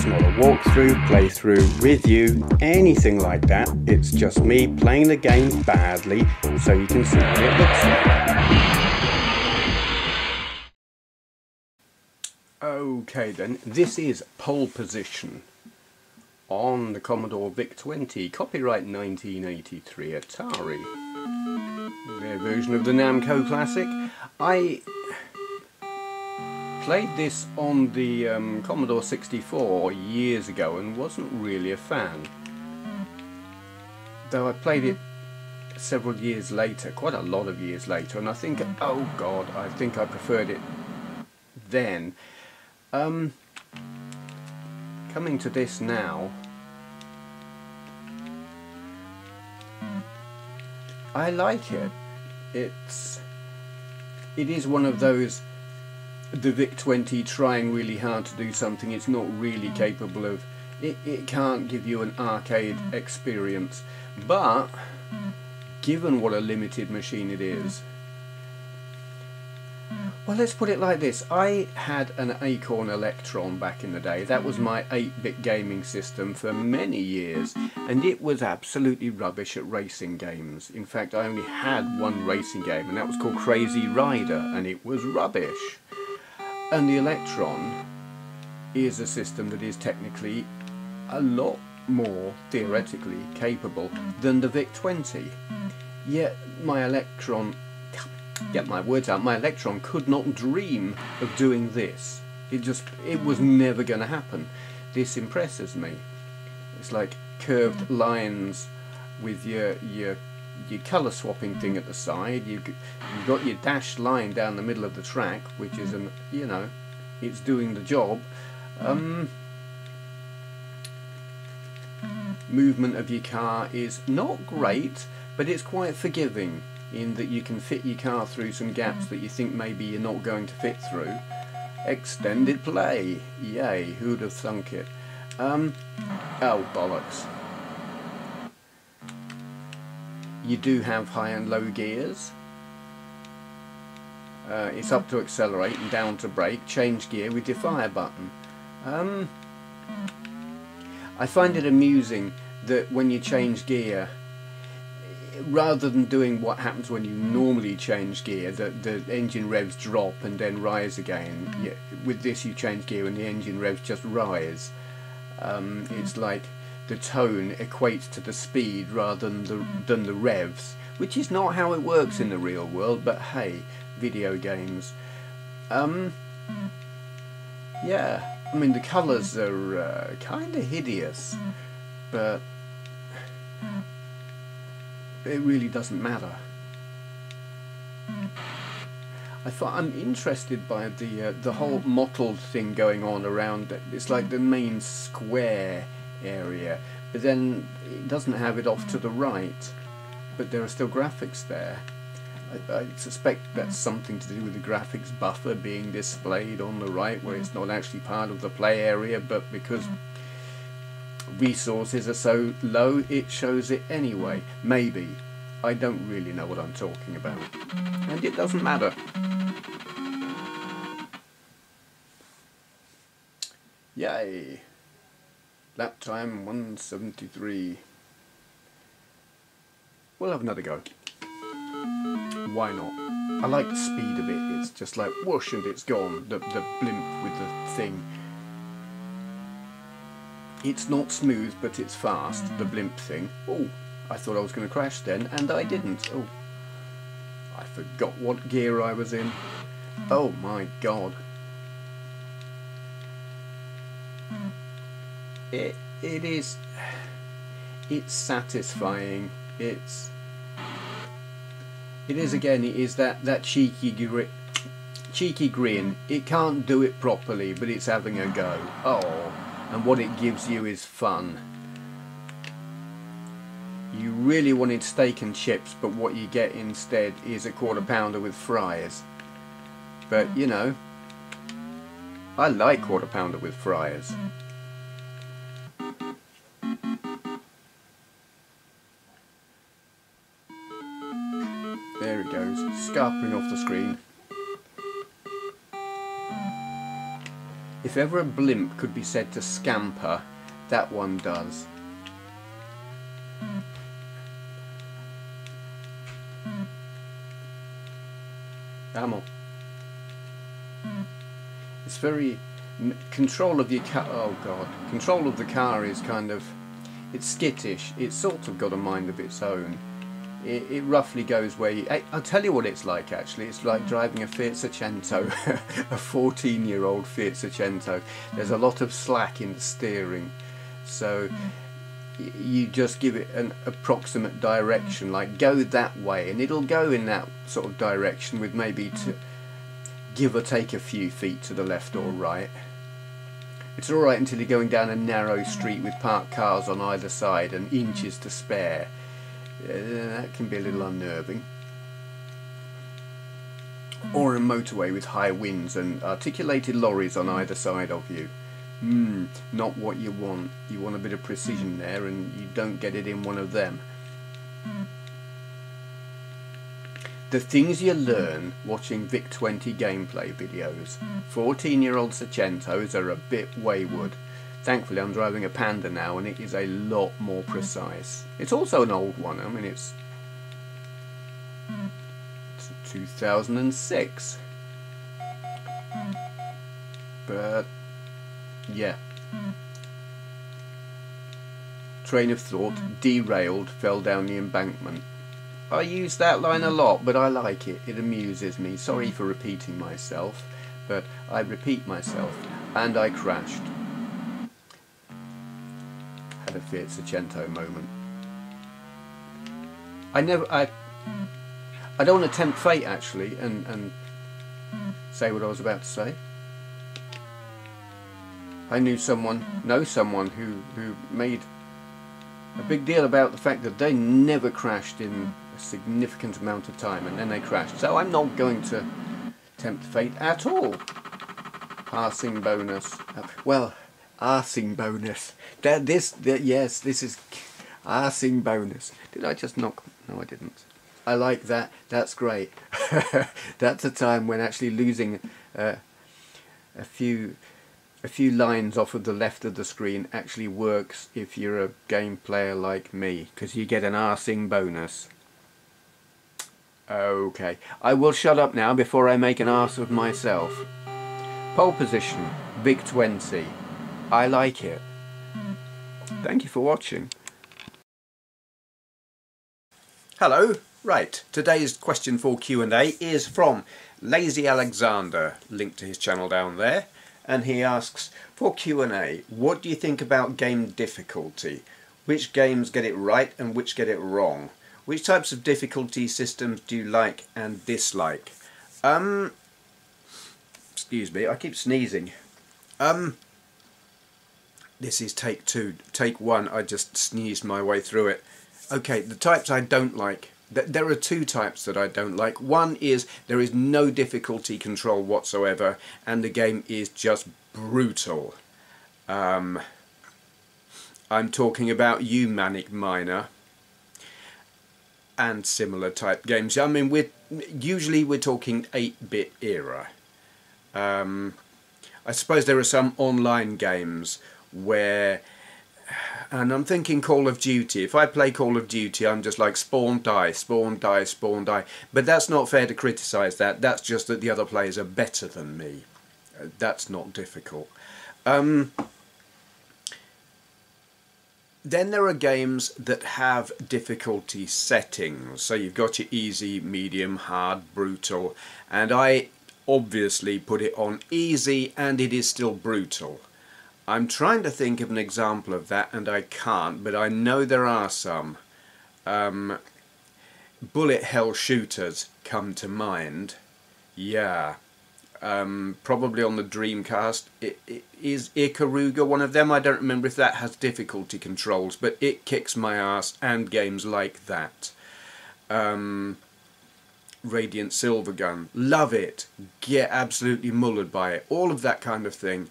It's not a walkthrough, playthrough, review, anything like that. It's just me playing the game badly so you can see what it looks like. Okay then, this is Pole Position on the Commodore VIC-20, copyright 1983 Atari. Their version of the Namco classic. I played this on the Commodore 64 years ago and wasn't really a fan. Though I played it several years later, quite a lot of years later, and I think, oh god, I think I preferred it then. Coming to this now, I like it. It is one of those, the VIC-20 trying really hard to do something it's not really capable of. It can't give you an arcade experience, but given what a limited machine it is, well, let's put it like this. I had an Acorn Electron back in the day. That was my 8-bit gaming system for many years, and it was absolutely rubbish at racing games. In fact, I only had one racing game, and that was called Crazy Rider, and it was rubbish. And the Electron is a system that is technically a lot more theoretically capable than the VIC-20. Yet my Electron, get my words out, my Electron could not dream of doing this. It was never going to happen. This impresses me. It's like curved lines with your colour swapping thing at the side. You've got your dashed line down the middle of the track, which is it's doing the job. Movement of your car is not great, but it's quite forgiving in that you can fit your car through some gaps that you think maybe you're not going to fit through. Extended play, yay, who'd have thunk it. Oh bollocks. You do have high and low gears. It's up to accelerate and down to brake. Change gear with your fire button. I find it amusing that when you change gear, rather than doing what happens when you normally change gear, the engine revs drop and then rise again. With this you change gear and the engine revs just rise. It's like the tone equates to the speed rather than the revs, which is not how it works in the real world, but hey, video games. Yeah, I mean the colours are kind of hideous, but it really doesn't matter. I'm interested by the whole mottled thing going on around it. It's like the main square area, but then it doesn't have it off to the right, but there are still graphics there. I suspect that's something to do with the graphics buffer being displayed on the right, where it's not actually part of the play area, but because resources are so low it shows it anyway. Maybe. I don't really know what I'm talking about, and it doesn't matter. Yay! Lap time 173. We'll have another go. Why not? I like the speed of it. It's just like whoosh and it's gone. The blimp with the thing. It's not smooth, but it's fast, the blimp thing. Oh, I thought I was going to crash then, and I didn't. Oh, I forgot what gear I was in. Oh my god. It is... It's satisfying. It is again, it is that cheeky grin. It can't do it properly, but it's having a go. Oh, and what it gives you is fun. You really wanted steak and chips, but what you get instead is a quarter pounder with fries. But you know, I like quarter pounder with fries. There it goes, scarpering off the screen. If ever a blimp could be said to scamper, that one does. Ammo. It's very... control of your car... oh god. Control of the car is kind of... it's skittish. It's sort of got a mind of its own. It roughly goes where you... I'll tell you what it's like actually. It's like driving a Fiat Seicento. A 14-year-old Fiat Seicento. There's a lot of slack in the steering. So... you just give it an approximate direction, like go that way, and it'll go in that sort of direction with maybe to give or take a few feet to the left or right. It's alright until you're going down a narrow street with parked cars on either side and inches to spare. That can be a little unnerving. Or a motorway with high winds and articulated lorries on either side of you. Not what you want. You want a bit of precision there, and you don't get it in one of them. The things you learn watching VIC-20 gameplay videos. 14-year-old Seicentos are a bit wayward. Thankfully I'm driving a Panda now, and it is a lot more precise. It's also an old one. I mean, it's 2006. But yeah. Train of thought, derailed, fell down the embankment. I use that line a lot, but I like it. It amuses me. Sorry for repeating myself, but I repeat myself. And I crashed. Had a Fiat Seicento moment. I don't want to tempt fate actually and say what I was about to say. I know someone who made a big deal about the fact that they never crashed in a significant amount of time, and then they crashed. So I'm not going to tempt fate at all. Passing bonus. Well, arsing bonus. Yes, this is arsing bonus. Did I just knock? No, I didn't. I like that. That's great. That's a time when actually losing a few lines off of the left of the screen actually works if you're a game player like me, because you get an arsing bonus. Okay, I will shut up now before I make an arse of myself. Pole position, VIC-20. I like it. Thank you for watching. Hello. Right, today's question for Q&A is from Lazy Alexander, link to his channel down there. And he asks, for Q&A, what do you think about game difficulty? Which games get it right and which get it wrong? Which types of difficulty systems do you like and dislike? Excuse me, I keep sneezing. This is take 2. Take 1, I just sneezed my way through it. Okay, the types I don't like. There are 2 types that I don't like. One is there is no difficulty control whatsoever and the game is just brutal. I'm talking you Manic Miner and similar type games. I mean, usually we're talking 8-bit era. I suppose there are some online games where... and I'm thinking Call of Duty. If I play Call of Duty, I'm just like spawn, die, spawn, die, spawn, die. But that's not fair to criticise that. That's just that the other players are better than me. That's not difficult. Then there are games that have difficulty settings. So you've got your easy, medium, hard, brutal. And I obviously put it on easy, and it is still brutal. I'm trying to think of an example of that, and I can't, but I know there are some. Bullet hell shooters come to mind. Yeah. Probably on the Dreamcast. Is Ikaruga one of them? I don't remember if that has difficulty controls, but it kicks my ass, and games like that. Radiant Silvergun. Love it. Get absolutely mullered by it. All of that kind of thing.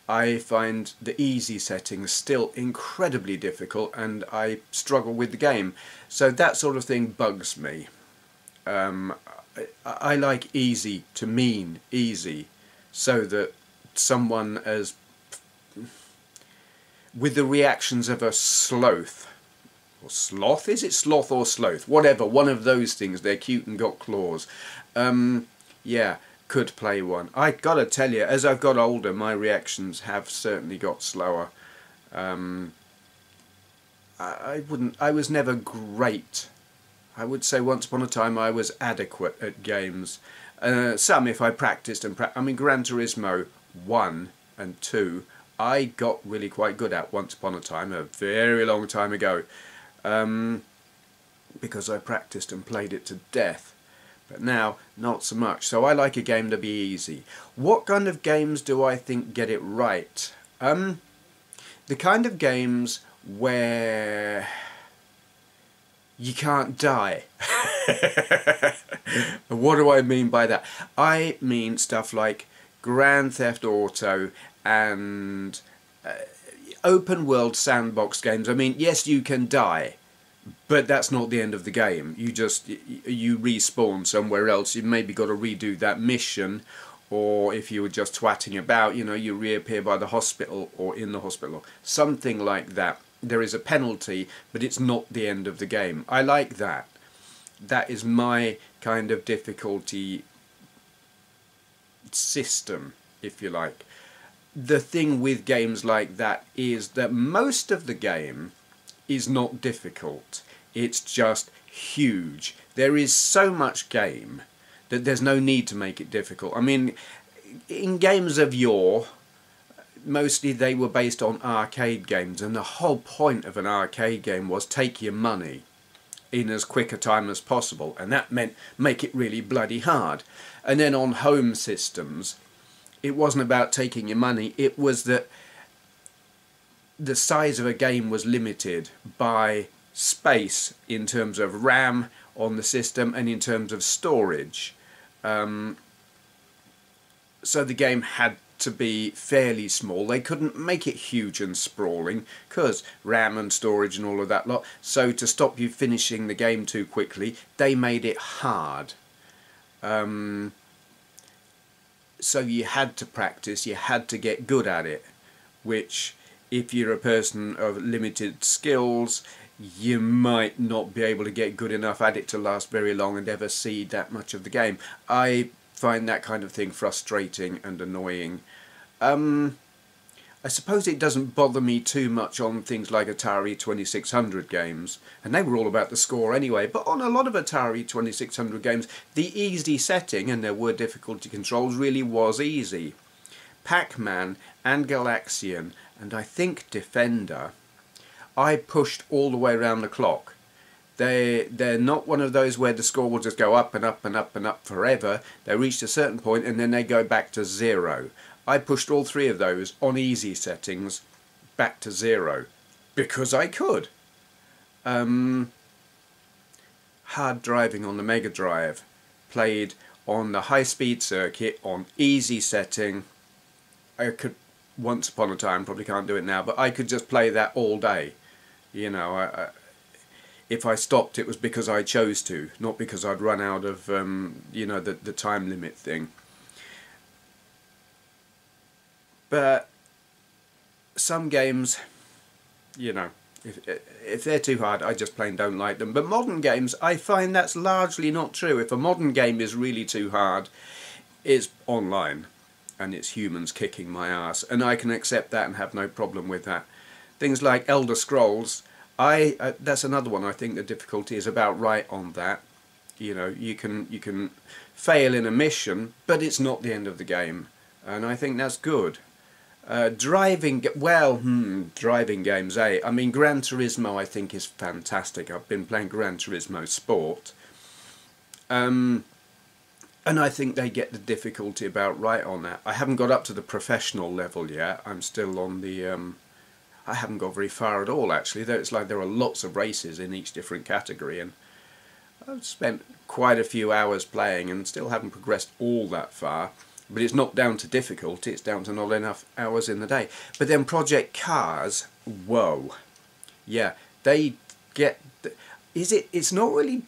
I find the easy settings still incredibly difficult, and I struggle with the game. So that sort of thing bugs me. I like easy to mean easy, so that someone as with the reactions of a sloth or sloth. Is it sloth or sloth? Whatever, one of those things. They're cute and got claws. Yeah, could play one. I gotta tell you, as I've got older, my reactions have certainly got slower. I was never great. I would say once upon a time I was adequate at games. Some, if I practiced I mean, Gran Turismo 1 and 2 I got really quite good at once upon a time, a very long time ago, because I practiced and played it to death. But now, not so much. So I like a game to be easy. What kind of games do I think get it right? The kind of games where you can't die. What do I mean by that? I mean stuff like Grand Theft Auto and open world sandbox games. I mean, yes, you can die, but that's not the end of the game. You respawn somewhere else. You've maybe got to redo that mission, or if you were just twatting about, you know, you reappear by the hospital or in the hospital, something like that. There is a penalty, but it's not the end of the game. I like that. That is my kind of difficulty system, if you like. The thing with games like that is that most of the game is not difficult. It's just huge. There is so much game that there's no need to make it difficult. I mean, in games of yore, mostly they were based on arcade games, and the whole point of an arcade game was take your money in as quick a time as possible, and that meant make it really bloody hard. And then on home systems, it wasn't about taking your money, it was that the size of a game was limited by space in terms of RAM on the system and in terms of storage. So the game had to be fairly small. They couldn't make it huge and sprawling because RAM and storage and all of that lot. So to stop you finishing the game too quickly, they made it hard. So you had to practice, you had to get good at it, which if you're a person of limited skills, you might not be able to get good enough at it to last very long and ever see that much of the game. I find that kind of thing frustrating and annoying. I suppose it doesn't bother me too much on things like Atari 2600 games, and they were all about the score anyway, but on a lot of Atari 2600 games, the easy setting, and there were difficulty controls, really was easy. Pac-Man and Galaxian, and I think Defender, I pushed all the way around the clock. They're not one of those where the score will just go up and up and up and up forever. They reach a certain point and then they go back to zero. I pushed all three of those on easy settings back to zero because I could. Hard Driving on the Mega Drive, played on the high-speed circuit on easy setting. I could, once upon a time, probably can't do it now, but I could just play that all day. You know, if I stopped, it was because I chose to, not because I'd run out of, you know, the time limit thing. But some games, you know, if they're too hard, I just plain don't like them. But modern games, I find that's largely not true. If a modern game is really too hard, it's online, and it's humans kicking my ass, and I can accept that and have no problem with that. Things like Elder Scrolls, that's another one. I think the difficulty is about right on that. You know, you can fail in a mission, but it's not the end of the game, and I think that's good. Driving games, eh? I mean, Gran Turismo I think is fantastic. I've been playing Gran Turismo Sport, and I think they get the difficulty about right on that. I haven't got up to the professional level yet. I'm still on the I haven't got very far at all, actually. It's like there are lots of races in each different category, and I've spent quite a few hours playing and still haven't progressed all that far. But it's not down to difficulty, it's down to not enough hours in the day. But then Project Cars, whoa. Yeah, they get... It's not really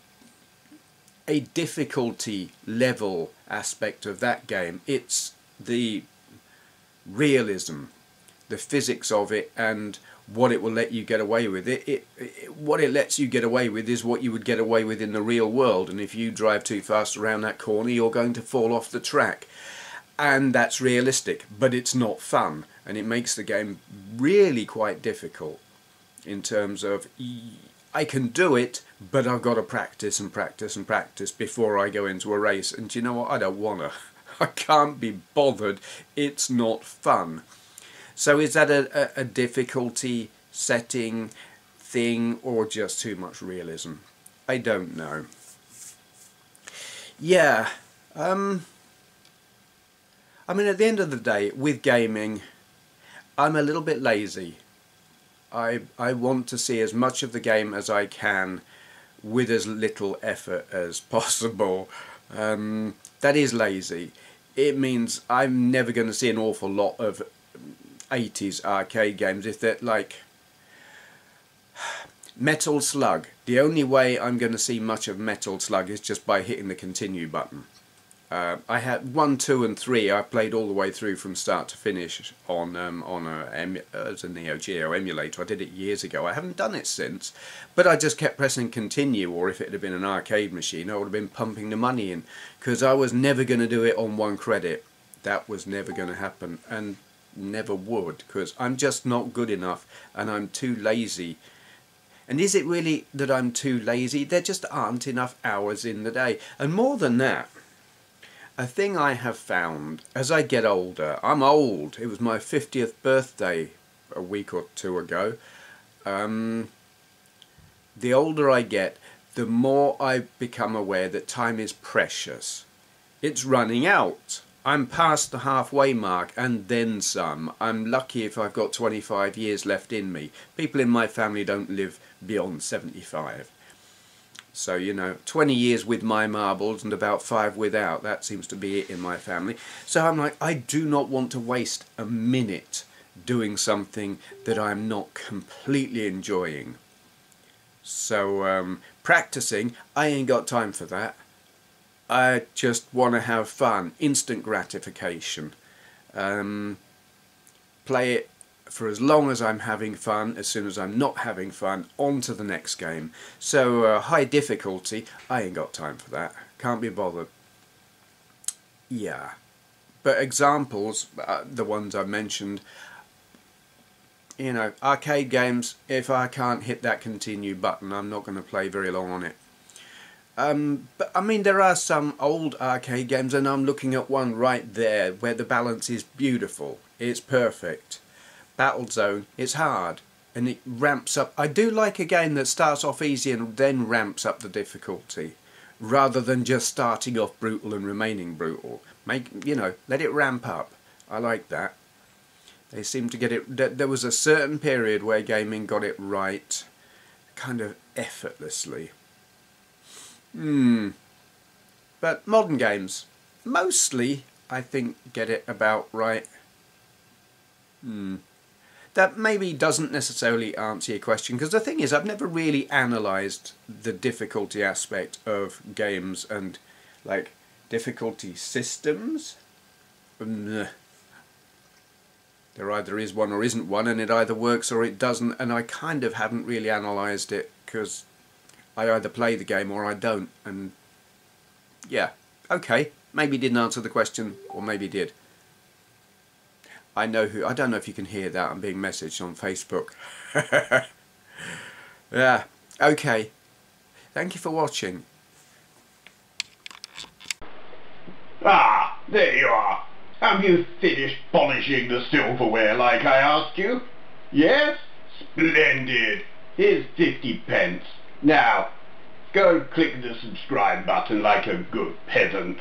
a difficulty level aspect of that game. It's the realism, the physics of it, and what it will let you get away with. What it lets you get away with is what you would get away with in the real world, and if you drive too fast around that corner you're going to fall off the track, and that's realistic, but it's not fun, and it makes the game really quite difficult in terms of I can do it, but I've got to practice and practice and practice before I go into a race, and do you know what, I don't wanna. I can't be bothered, it's not fun. So is that a difficulty setting thing, or just too much realism? I don't know. Yeah, I mean, at the end of the day, with gaming, I'm a little bit lazy. I want to see as much of the game as I can with as little effort as possible. That is lazy. It means I'm never going to see an awful lot of 80s arcade games. If they're like Metal Slug, the only way I'm going to see much of Metal Slug is just by hitting the continue button. I had 1, 2 and 3 I played all the way through from start to finish on as a Neo Geo emulator. I did it years ago. I haven't done it since, but I just kept pressing continue, or if it had been an arcade machine I would have been pumping the money in, because I was never going to do it on 1 credit. That was never going to happen, and never would, because I'm just not good enough and I'm too lazy. And is it really that I'm too lazy? There just aren't enough hours in the day. And more than that, a thing I have found as I get older, I'm old, it was my 50th birthday a week or 2 ago, the older I get, the more I become aware that time is precious. It's running out. I'm past the halfway mark and then some. I'm lucky if I've got 25 years left in me. People in my family don't live beyond 75. So, you know, 20 years with my marbles and about 5 without. That seems to be it in my family. So I'm like, I do not want to waste a minute doing something that I'm not completely enjoying. So practicing, I ain't got time for that. I just want to have fun, instant gratification. Play it for as long as I'm having fun. As soon as I'm not having fun, on to the next game. So high difficulty, I ain't got time for that. Can't be bothered. Yeah. But examples, the ones I mentioned, you know, arcade games, if I can't hit that continue button, I'm not going to play very long on it. But I mean, there are some old arcade games, and I'm looking at one right there where the balance is beautiful. It's perfect. Battlezone, it's hard and it ramps up. I do like a game that starts off easy and then ramps up the difficulty, rather than just starting off brutal and remaining brutal. You know, let it ramp up. I like that. They seem to get it. There was a certain period where gaming got it right, kind of effortlessly. But modern games, mostly, I think, get it about right. That maybe doesn't necessarily answer your question, because the thing is, I've never really analysed the difficulty aspect of games and, like, difficulty systems. There either is one or isn't one, and it either works or it doesn't, and I kind of haven't really analysed it, because I either play the game or I don't, and yeah, okay, maybe didn't answer the question, or maybe did. I don't know if you can hear that, I'm being messaged on Facebook. Yeah, okay, thank you for watching. Ah, there you are. Have you finished polishing the silverware like I asked you? Yes? Splendid. Here's 50p. Now, go and click the subscribe button like a good peasant.